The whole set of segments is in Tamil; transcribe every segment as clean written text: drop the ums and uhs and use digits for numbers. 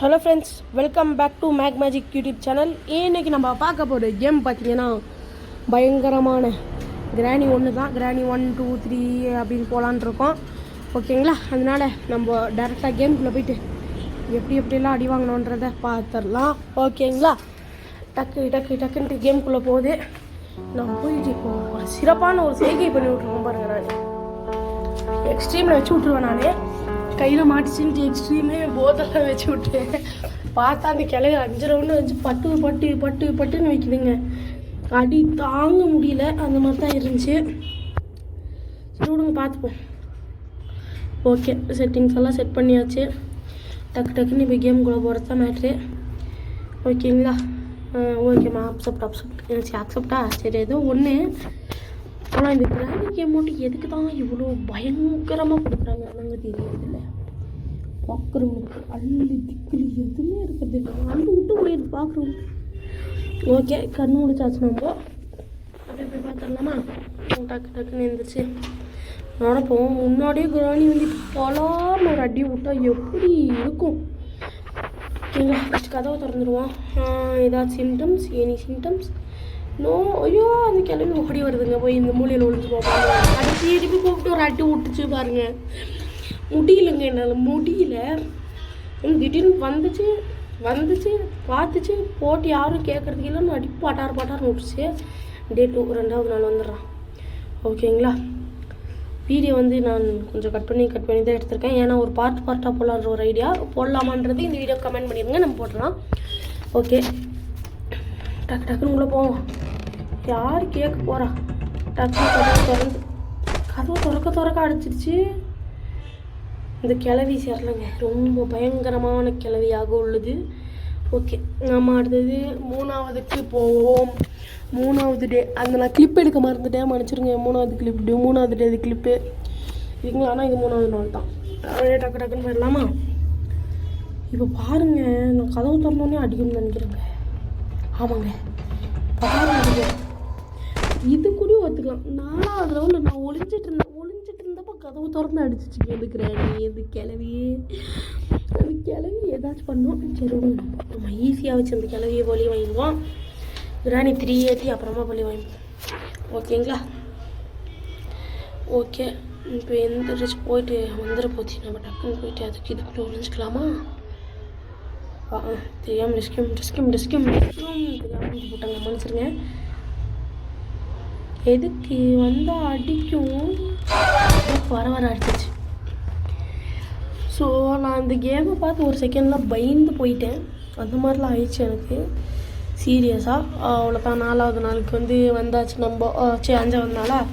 Hello friends, welcome back to make magic YouTube channel. இன்றைக்கி நம்ம பார்க்க போகிற கேம் பார்த்தீங்கன்னா பயங்கரமான கிராணி 1 தான். கிராணி 1, 2, 3 அப்படின்னு போகலான் இருக்கோம். ஓகேங்களா? அதனால் நம்ம டேரெக்டாக கேமுக்குள்ளே போயிட்டு எப்படிலாம் அடி வாங்கணுன்றதை பார்த்துடலாம். ஓகேங்களா? டக்குன்ட்டு கேமுக்குள்ளே போகுது. நான் போயிட்டு இப்போ ஒரு சிறப்பான ஒரு செய்கை பண்ணி விட்ருவோம் பாருங்கள். நான் எக்ஸ்ட்ரீமில் வச்சு விட்ருவேன். நான் கையில் மாட்டிச்சுன்ட்டு எக்ஸ்ட்ரீமே போதெல்லாம் வச்சு விட்டேன். பார்த்தா அந்த கிளைய 5 ரவுண்டு வச்சு பட்டுன்னு வைக்குதுங்க. அடி தாங்க முடியல. அந்த மாதிரி தான் இருந்துச்சு. சரி விடுங்க, பார்த்துப்போம். ஓகே, செட்டிங்ஸ் எல்லாம் செட் பண்ணியாச்சு. டக்குன்னு இப்போ கேமுக்குள்ளே போகிறது தான் மேட்ரு. ஓகேங்களா? ஓகேம்மா, அக்செப்டா சரி ஏதோ ஒன்று. ஆனால் இந்த கிராணி கேம் மட்டும் எதுக்கு தான் இவ்வளோ பயங்கரமாக கொடுக்குறாங்க என்னங்க தெரியறதில்ல. பார்க்குறவங்களுக்கு அள்ளி திக்கிலி எதுவுமே இருக்கிறது இல்லை. அள்ளி விட்டு போயிடுது பார்க்குறவங்க. ஓகே, கண்ணு முடிச்சாச்சு. நம்ம அப்படியே போய் பார்த்துடலாமா? டக்குன்னு எழுந்திரிச்சு நடப்போம். முன்னாடியே கிராணி வந்து பலான்னு ஒரு அடி விட்டா எப்படி இருக்கும்? ஓகேங்களா? ஃபஸ்ட்டு கதவை திறந்துடுவோம். ஏதாச்சும் சிம்டம்ஸ், எனி சிம்டம்ஸ்? நோ. ஐயோ, அந்த கிளம்பி ஓடி வருதுங்க. போய் இந்த மூலையில் ஒழிஞ்சு போவாங்க. அடிச்சு திருப்பி கூப்பிட்டு ஒரு அடி விட்டுச்சு பாருங்க. முடியலைங்க, என்னால் முடியல. திடீர்னு வந்துச்சு பார்த்துச்சு போட்டு யாரும் கேட்குறதுக்கு இல்லைன்னு அடி பட்டார்னு விட்டுச்சு. டே 2 2வது நாள் வந்துடுறான். ஓகேங்களா? வீடியோ வந்து நான் கொஞ்சம் கட் பண்ணி தான் எடுத்திருக்கேன். ஏன்னா ஒரு பார்ட்டாக போடலான்ற ஒரு ஐடியா. போடலாமான்றது இந்த வீடியோ கமெண்ட் பண்ணிடுங்க, நம்ம போடலாம். ஓகே, டக்குன்னு உள்ளே போவோம். யார் கேட்க போகிறா? கதவு திறக்க அடிச்சிருச்சு. இந்த கிளவி சேரலைங்க, ரொம்ப பயங்கரமான கிளவியாக உள்ளது. ஓகே, நம்ம அடுத்தது 3வதுக்கு போவோம். 3வது டே. அந்த நான் கிளிப் எடுக்க மறந்துட்டேன், மன்னிச்சிருங்க. 3வது டே கிளிப்பு இதுங்களா? ஆனால் இது 3வது நாள் தான். அப்படியே டக்குன்னு போயிடலாமா? இப்போ பாருங்கள், நான் கதவு திறந்தோடனே அடிக்கணும்னு நினைக்கிறேங்க. ஆமாங்க, பாருங்க. இது கூட ஒத்துக்கலாம். 4வது ரவுண்டில் நான் ஒளிஞ்சிட்டு இருந்தப்போ கதவு திறந்து அடிச்சிச்சிங்க. இந்த கிராணி, இந்த கிளவி ஏதாச்சும் பண்ணோம். சரி, நம்ம ஈஸியாக வச்சு அந்த கிளவியை பழி வாங்கிடுவோம். கிராணி 3 ஏற்றி அப்புறமா பழி வாங்கிப்போம். ஓகேங்களா? ஓகே, இப்போ எந்திரிச்சு போயிட்டு வந்துட போச்சு. நம்ம டக்குன்னு போயிட்டு அதுக்கு இதுக்குள்ளே ஒழிஞ்சிக்கலாமா? தெரியாமல் டிஸ்கிம் போட்டாங்க, மன்னிச்சிருங்க. எதுக்கு வந்தால் அடிக்கும், வர அடிச்சிச்சு. ஸோ நான் அந்த கேமை பார்த்து ஒரு செகண்டில் பயந்து போயிட்டேன். அந்த மாதிரிலாம் ஆயிடுச்சு எனக்கு சீரியஸாக. அவ்வளோதான். 4வது நாளுக்கு வந்து வந்தாச்சு நம்ம. 5வது நாள்.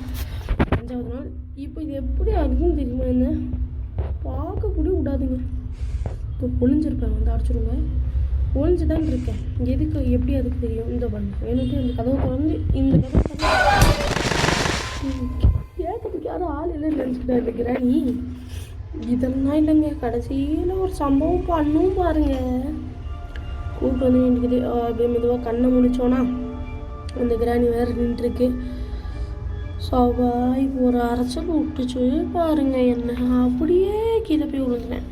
இப்போ இது எப்படி அடிக்குன்னு தெரியுமா? என்ன பார்க்கக்கூட விடாதுங்க. இப்போ ஒளிஞ்சிருப்பேன், வந்து அடிச்சிருங்க. ஒழிஞ்சு தான் இருக்கேன். எதுக்கு எப்படி அதுக்கு தெரியும்? இந்த பண்ணு வேணுட்டு இந்த கதவை திறந்து இந்த கேட்கறதுக்கு யாரும் ஆள் இல்லைன்னு நினச்சிக்கிட்டா இந்த கிராணி. இதெல்லாம் இல்லைங்க. கடைசியில் ஒரு சம்பவம் பண்ணும் பாருங்க. கூப்பிட்டு வந்து வேண்டிக்குது. அப்படியே மெதுவாக கண்ணை முடிச்சோன்னா அந்த கிராணி வேறு நின்றுருக்கு. சவாய் ஒரு அரைச்சல் விட்டுச்சு பாருங்க. என்ன அப்படியே கீழே போய் விழுந்துனேன்.